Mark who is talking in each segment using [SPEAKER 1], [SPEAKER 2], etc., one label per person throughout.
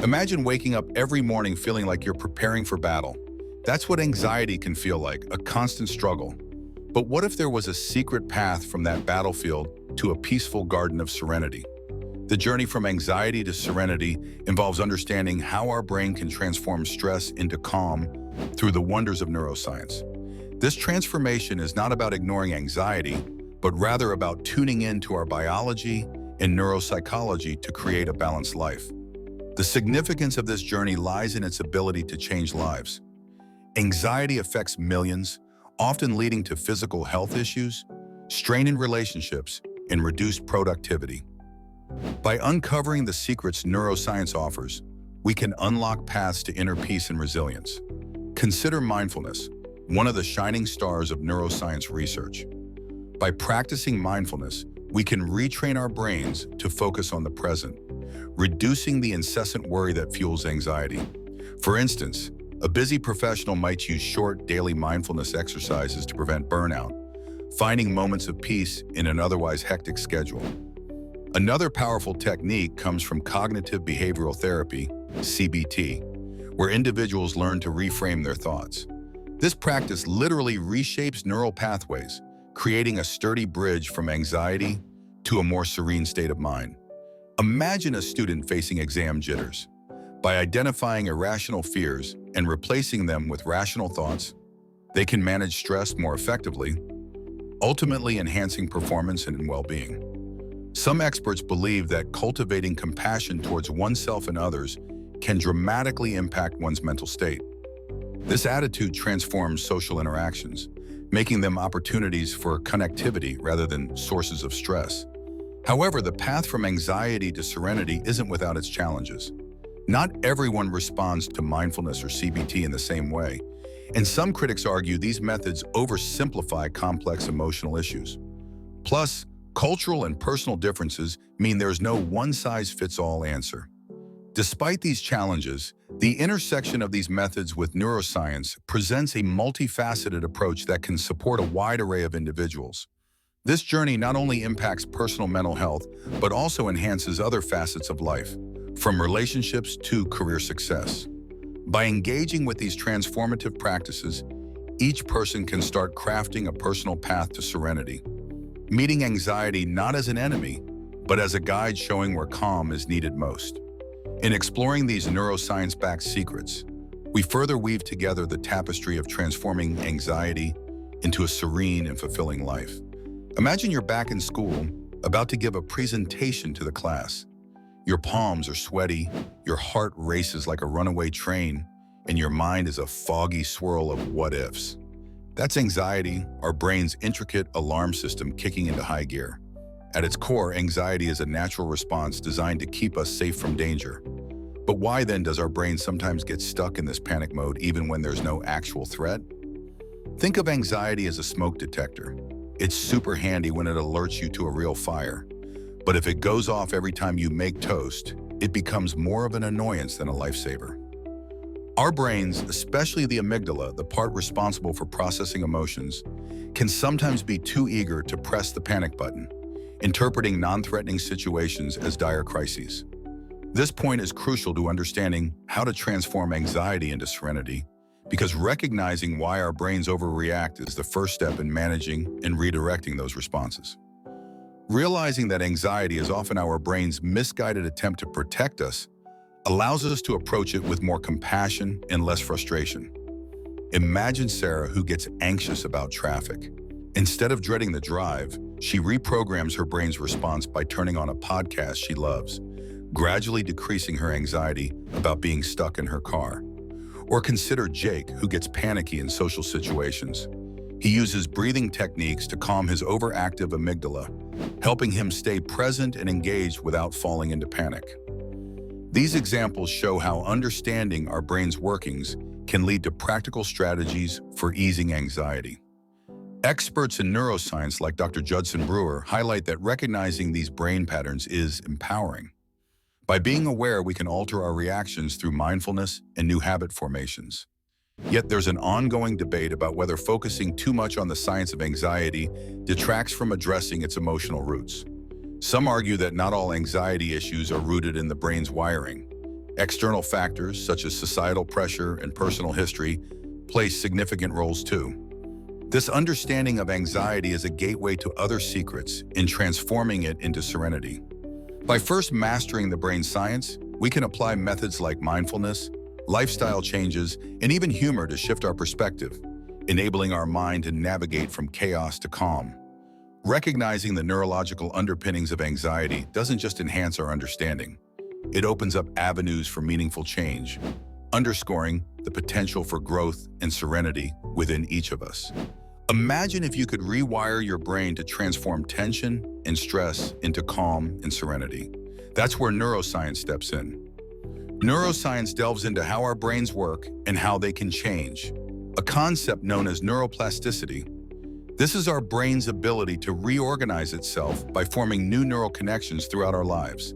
[SPEAKER 1] Imagine waking up every morning feeling like you're preparing for battle. That's what anxiety can feel like, a constant struggle. But what if there was a secret path from that battlefield to a peaceful garden of serenity? The journey from anxiety to serenity involves understanding how our brain can transform stress into calm through the wonders of neuroscience. This transformation is not about ignoring anxiety, but rather about tuning into our biology and neuropsychology to create a balanced life. The significance of this journey lies in its ability to change lives. Anxiety affects millions, often leading to physical health issues, strain in relationships, and reduced productivity. By uncovering the secrets neuroscience offers, we can unlock paths to inner peace and resilience. Consider mindfulness, one of the shining stars of neuroscience research. By practicing mindfulness, we can retrain our brains to focus on the present, reducing the incessant worry that fuels anxiety. For instance, a busy professional might use short daily mindfulness exercises to prevent burnout, finding moments of peace in an otherwise hectic schedule. Another powerful technique comes from cognitive behavioral therapy, CBT, where individuals learn to reframe their thoughts. This practice literally reshapes neural pathways, creating a sturdy bridge from anxiety to a more serene state of mind. Imagine a student facing exam jitters. By identifying irrational fears and replacing them with rational thoughts, they can manage stress more effectively, ultimately enhancing performance and well-being. Some experts believe that cultivating compassion towards oneself and others can dramatically impact one's mental state. This attitude transforms social interactions, making them opportunities for connectivity rather than sources of stress. However, the path from anxiety to serenity isn't without its challenges. Not everyone responds to mindfulness or CBT in the same way, and some critics argue these methods oversimplify complex emotional issues. Plus, cultural and personal differences mean there's no one-size-fits-all answer. Despite these challenges, the intersection of these methods with neuroscience presents a multifaceted approach that can support a wide array of individuals. This journey not only impacts personal mental health, but also enhances other facets of life, from relationships to career success. By engaging with these transformative practices, each person can start crafting a personal path to serenity, meeting anxiety not as an enemy, but as a guide showing where calm is needed most. In exploring these neuroscience-backed secrets, we further weave together the tapestry of transforming anxiety into a serene and fulfilling life. Imagine you're back in school, about to give a presentation to the class. Your palms are sweaty, your heart races like a runaway train, and your mind is a foggy swirl of what-ifs. That's anxiety, our brain's intricate alarm system kicking into high gear. At its core, anxiety is a natural response designed to keep us safe from danger. But why then does our brain sometimes get stuck in this panic mode even when there's no actual threat? Think of anxiety as a smoke detector. It's super handy when it alerts you to a real fire. But if it goes off every time you make toast, it becomes more of an annoyance than a lifesaver. Our brains, especially the amygdala, the part responsible for processing emotions, can sometimes be too eager to press the panic button, interpreting non-threatening situations as dire crises. This point is crucial to understanding how to transform anxiety into serenity, because recognizing why our brains overreact is the first step in managing and redirecting those responses. Realizing that anxiety is often our brain's misguided attempt to protect us allows us to approach it with more compassion and less frustration. Imagine Sarah, who gets anxious about traffic. Instead of dreading the drive, she reprograms her brain's response by turning on a podcast she loves, gradually decreasing her anxiety about being stuck in her car. Or consider Jake, who gets panicky in social situations. He uses breathing techniques to calm his overactive amygdala, helping him stay present and engaged without falling into panic. These examples show how understanding our brain's workings can lead to practical strategies for easing anxiety. Experts in neuroscience like Dr. Judson Brewer highlight that recognizing these brain patterns is empowering. By being aware, we can alter our reactions through mindfulness and new habit formations. Yet there's an ongoing debate about whether focusing too much on the science of anxiety detracts from addressing its emotional roots. Some argue that not all anxiety issues are rooted in the brain's wiring. External factors such as societal pressure and personal history play significant roles too. This understanding of anxiety is a gateway to other secrets in transforming it into serenity. By first mastering the brain science, we can apply methods like mindfulness, lifestyle changes, and even humor to shift our perspective, enabling our mind to navigate from chaos to calm. Recognizing the neurological underpinnings of anxiety doesn't just enhance our understanding. It opens up avenues for meaningful change, underscoring the potential for growth and serenity within each of us. Imagine if you could rewire your brain to transform tension and stress into calm and serenity. That's where neuroscience steps in. Neuroscience delves into how our brains work and how they can change, a concept known as neuroplasticity. This is our brain's ability to reorganize itself by forming new neural connections throughout our lives.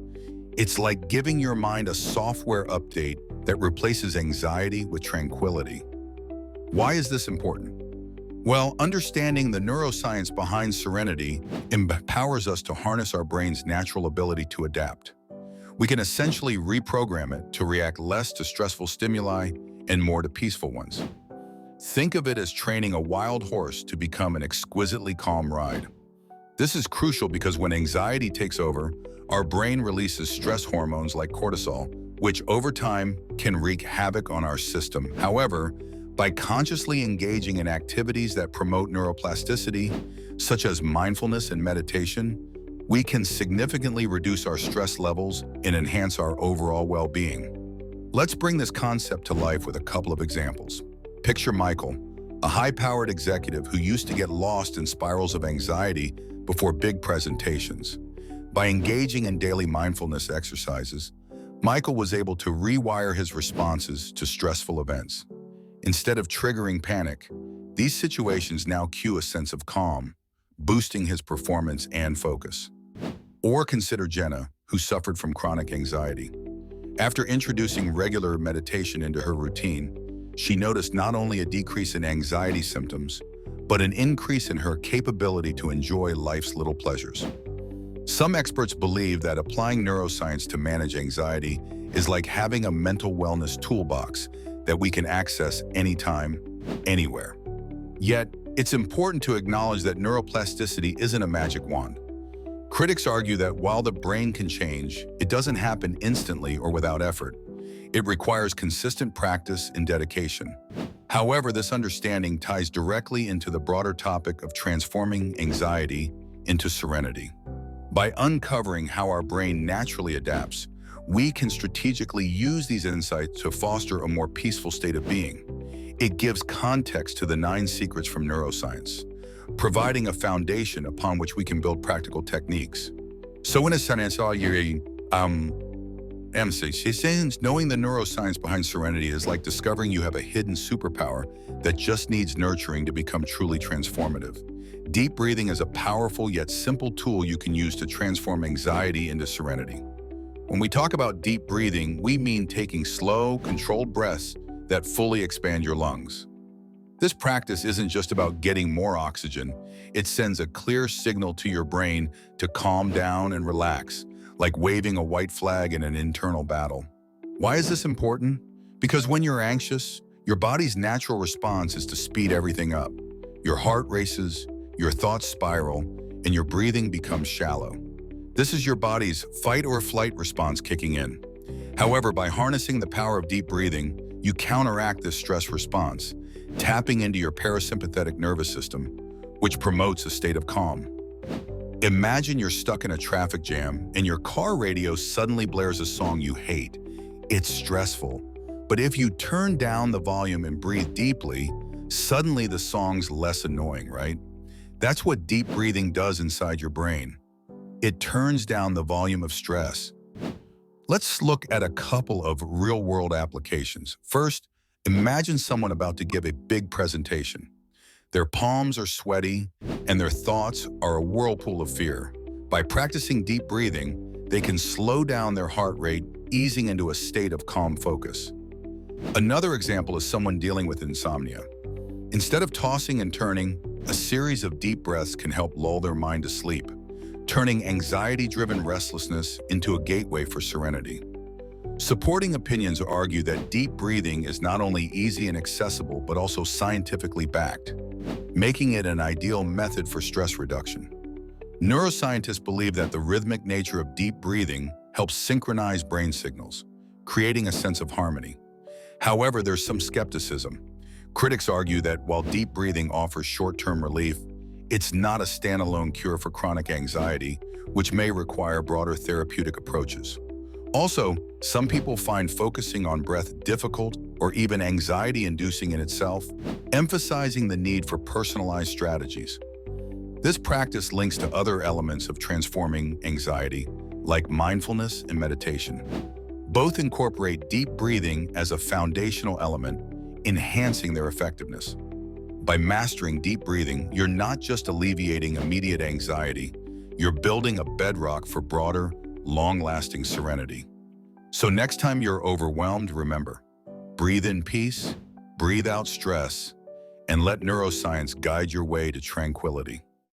[SPEAKER 1] It's like giving your mind a software update that replaces anxiety with tranquility. Why is this important? Well, understanding the neuroscience behind serenity empowers us to harness our brain's natural ability to adapt. We can essentially reprogram it to react less to stressful stimuli and more to peaceful ones. Think of it as training a wild horse to become an exquisitely calm ride. This is crucial because when anxiety takes over, our brain releases stress hormones like cortisol, which over time can wreak havoc on our system. However, by consciously engaging in activities that promote neuroplasticity, such as mindfulness and meditation, we can significantly reduce our stress levels and enhance our overall well-being. Let's bring this concept to life with a couple of examples. Picture Michael, a high-powered executive who used to get lost in spirals of anxiety before big presentations. By engaging in daily mindfulness exercises, Michael was able to rewire his responses to stressful events. Instead of triggering panic, these situations now cue a sense of calm, boosting his performance and focus. Or consider Jenna, who suffered from chronic anxiety. After introducing regular meditation into her routine, she noticed not only a decrease in anxiety symptoms, but an increase in her capability to enjoy life's little pleasures. Some experts believe that applying neuroscience to manage anxiety is like having a mental wellness toolbox that we can access anytime, anywhere. Yet, it's important to acknowledge that neuroplasticity isn't a magic wand. Critics argue that while the brain can change, it doesn't happen instantly or without effort. It requires consistent practice and dedication. However, this understanding ties directly into the broader topic of transforming anxiety into serenity. By uncovering how our brain naturally adapts, we can strategically use these insights to foster a more peaceful state of being. It gives context to the 9 secrets from neuroscience, providing a foundation upon which we can build practical techniques. So in a sentence, since knowing the neuroscience behind serenity is like discovering you have a hidden superpower that just needs nurturing to become truly transformative. Deep breathing is a powerful yet simple tool you can use to transform anxiety into serenity. When we talk about deep breathing, we mean taking slow, controlled breaths that fully expand your lungs. This practice isn't just about getting more oxygen. It sends a clear signal to your brain to calm down and relax, like waving a white flag in an internal battle. Why is this important? Because when you're anxious, your body's natural response is to speed everything up. Your heart races, your thoughts spiral, and your breathing becomes shallow. This is your body's fight or flight response kicking in. However, by harnessing the power of deep breathing, you counteract this stress response, tapping into your parasympathetic nervous system, which promotes a state of calm. Imagine you're stuck in a traffic jam and your car radio suddenly blares a song you hate. It's stressful, but if you turn down the volume and breathe deeply, suddenly the song's less annoying, right? That's what deep breathing does inside your brain. It turns down the volume of stress. Let's look at a couple of real-world applications. First, imagine someone about to give a big presentation. Their palms are sweaty, and their thoughts are a whirlpool of fear. By practicing deep breathing, they can slow down their heart rate, easing into a state of calm focus. Another example is someone dealing with insomnia. Instead of tossing and turning, a series of deep breaths can help lull their mind to sleep, turning anxiety-driven restlessness into a gateway for serenity. Supporting opinions argue that deep breathing is not only easy and accessible, but also scientifically backed, making it an ideal method for stress reduction. Neuroscientists believe that the rhythmic nature of deep breathing helps synchronize brain signals, creating a sense of harmony. However, there's some skepticism. Critics argue that while deep breathing offers short-term relief, it's not a standalone cure for chronic anxiety, which may require broader therapeutic approaches. Also, some people find focusing on breath difficult or even anxiety-inducing in itself, emphasizing the need for personalized strategies. This practice links to other elements of transforming anxiety, like mindfulness and meditation. Both incorporate deep breathing as a foundational element, enhancing their effectiveness. By mastering deep breathing, you're not just alleviating immediate anxiety, you're building a bedrock for broader, long-lasting serenity. So next time you're overwhelmed, remember, breathe in peace, breathe out stress, and let neuroscience guide your way to tranquility.